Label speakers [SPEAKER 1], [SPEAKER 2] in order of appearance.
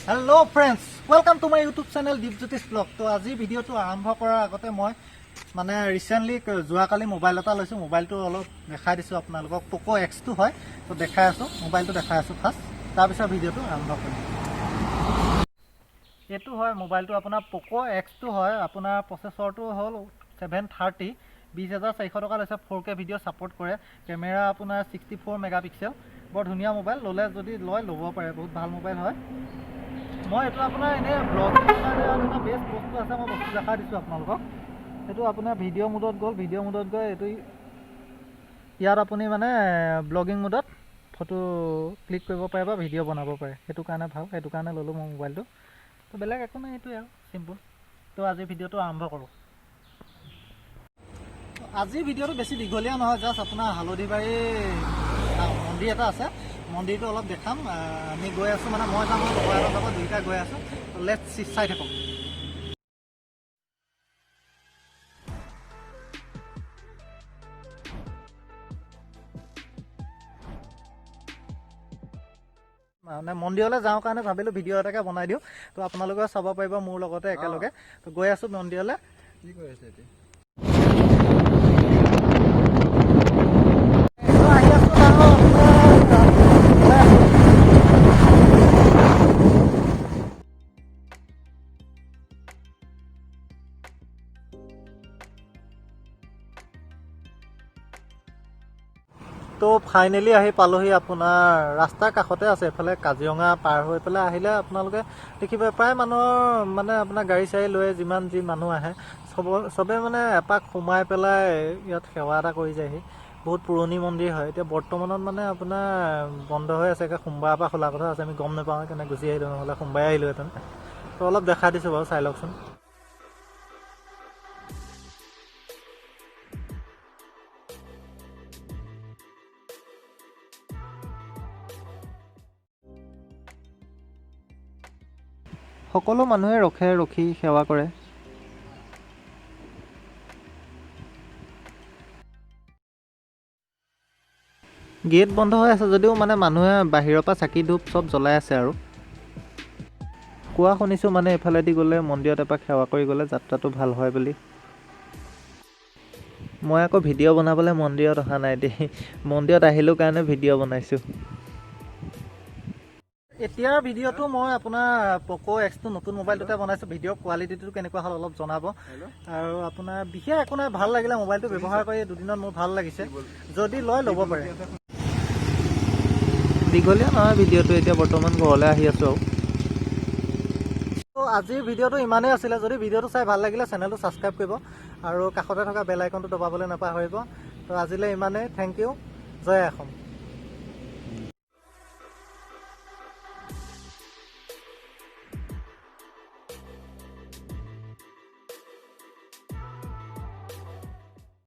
[SPEAKER 1] Hello friends, welcome to my YouTube channel Dipjyoti's blog. तो आज video आरम्भ करार आगते मैं माने रिसेंटली जोवाकाली मोबाइल एटा लैसो। मोबाइलটো अलप देखाई दिसो आपनालोকক। पोको X2 হয়। तो देखाई आसो मोबाइलটো देखाई आसो फार्स्ट, तार पिছত भिडिओটো आरम्भ करिम। एटु হয় मोबाइलটো आपनार पोको X2 হয়। आपनार प्रसेसरটো हल 730, 20,400 टका लैसे। 4K भिडिओ सपोर्ट करे। कैमेरा आपनार 64 मेगापिक्सेल। बर धुनिया मोबाइल, लले जदि लय लব पारे, बहुत ভাল मोबाइल হয়। मैं ये अपना इन्हें ब्लॉगिंग बेस्ट बस्तु আছে। मैं बस्तु देखा दी आपलोक। ये अपना भिडिओ मोडत गल, भिडिओ मोडत गए यार अपनी माने ब्लॉगिंग मोडत फटो क्लिक कर पारे, भिडिओ बनाब पारे। সেইটো কাৰণে ভাল, সেইটো কাৰণে ললো মই মোবাইলটো। तो बेलेग একো নাই, এইটোৱে আৰু সিম্পল। तो আজি भिडिओটো आरम्भ करूँ। আজি भिडिओটো बेसि दीघलिया নহয়, জাস্ট আপোনাৰ হালধিবাৰী মন্দিৰ এটা আছে। মন্দিৰটো অলপ দেখাম। আমি গৈ আছো, মানে মই যাম, লগৰ এটাৰ লগত দুইটা গৈ আছো। লেটছ চাই থাকো। মানে মন্দিৰলৈ যাওঁ কাৰণে ভাবিলো ভিডিঅ' এটাকে বনাই দিওঁ। তো আপোনালোকে চাব পাৰিব মোৰ লগতে একেলগে। তো গৈ আছো মন্দিৰলৈ। কি কৰি আছে এতিয়া? तो फाइनेली आহি পালোহি। আপোনাৰ ৰাস্তাৰ কাষতে আছে। এফালে কাজিৰঙা পাৰ হৈ পেলাই আহিলে আপোনালোকে দেখিব প্ৰায় মানুহৰ মানে আপোনাৰ গাড়ী চাড়ী লৈ যিমান যি মানুহ আহে সবে মানে এপাক সোমাই পেলাই ইয়াত সেৱা এটা কৰি যায়হি। বহুত পুৰণি মন্দিৰ হয়। এতিয়া বৰ্তমানত মানে আপোনাৰ বন্ধ হৈ আছে। সোমবাৰৰ পৰা খোলা কথা আছে। আমি গম নাপাওঁ কেনে গুচি আহিলোঁ, নহ'লে সোমবাৰে আহিলোহেঁতেন। তো অলপ দেখাই দিছোঁ বাৰু, চাই লওকচোন। সকলো মানুহে ৰখি সেৱা কৰে। গেট বন্ধ হৈ আছে যদিও মানে মানুহে বাহিৰৰ পৰা চাকি ধূপ চব জ্বলাই আছে। আৰু কোৱা শুনিছোঁ মানে এফালেদি গ'লে মন্দিৰত এপাক সেৱা কৰি গ'লে যাত্ৰাটো ভাল হয় বুলি। মই আকৌ ভিডিঅ' বনাবলৈ মন্দিৰত অহা নাই দেই। মন্দিৰত আহিলোঁ কাৰণে ভিডিঅ' বনাইছোঁ। এতিয়াৰ ভিডিঅ'টো মই আপোনাৰ পোকো X2 নতুন মোবাইলটোতে বনাইছোঁ। ভিডিঅ' কোৱালিটিটো কেনেকুৱা হ'ল অলপ জনাব। আৰু আপোনাৰ বিশেষ একো নাই, ভাল লাগিলে মোবাইলটো ব্যৱহাৰ কৰি দুদিনত মোৰ ভাল লাগিছে। যদি লয় ল'ব পাৰে। দীঘলীয়া নহয় ভিডিঅ'টো, এতিয়া বৰ্তমান ঘৰলৈ আহি আছোঁ। তো আজিৰ ভিডিঅ'টো ইমানেই আছিলে। যদি ভিডিঅ'টো চাই ভাল লাগিলে চেনেলটো ছাবস্ক্ৰাইব কৰিব আৰু কাষতে থকা বেল আইকনটো দবাবলৈ নাপাহৰিব। তো আজিলৈ ইমানেই। Thank you. জয় অসম।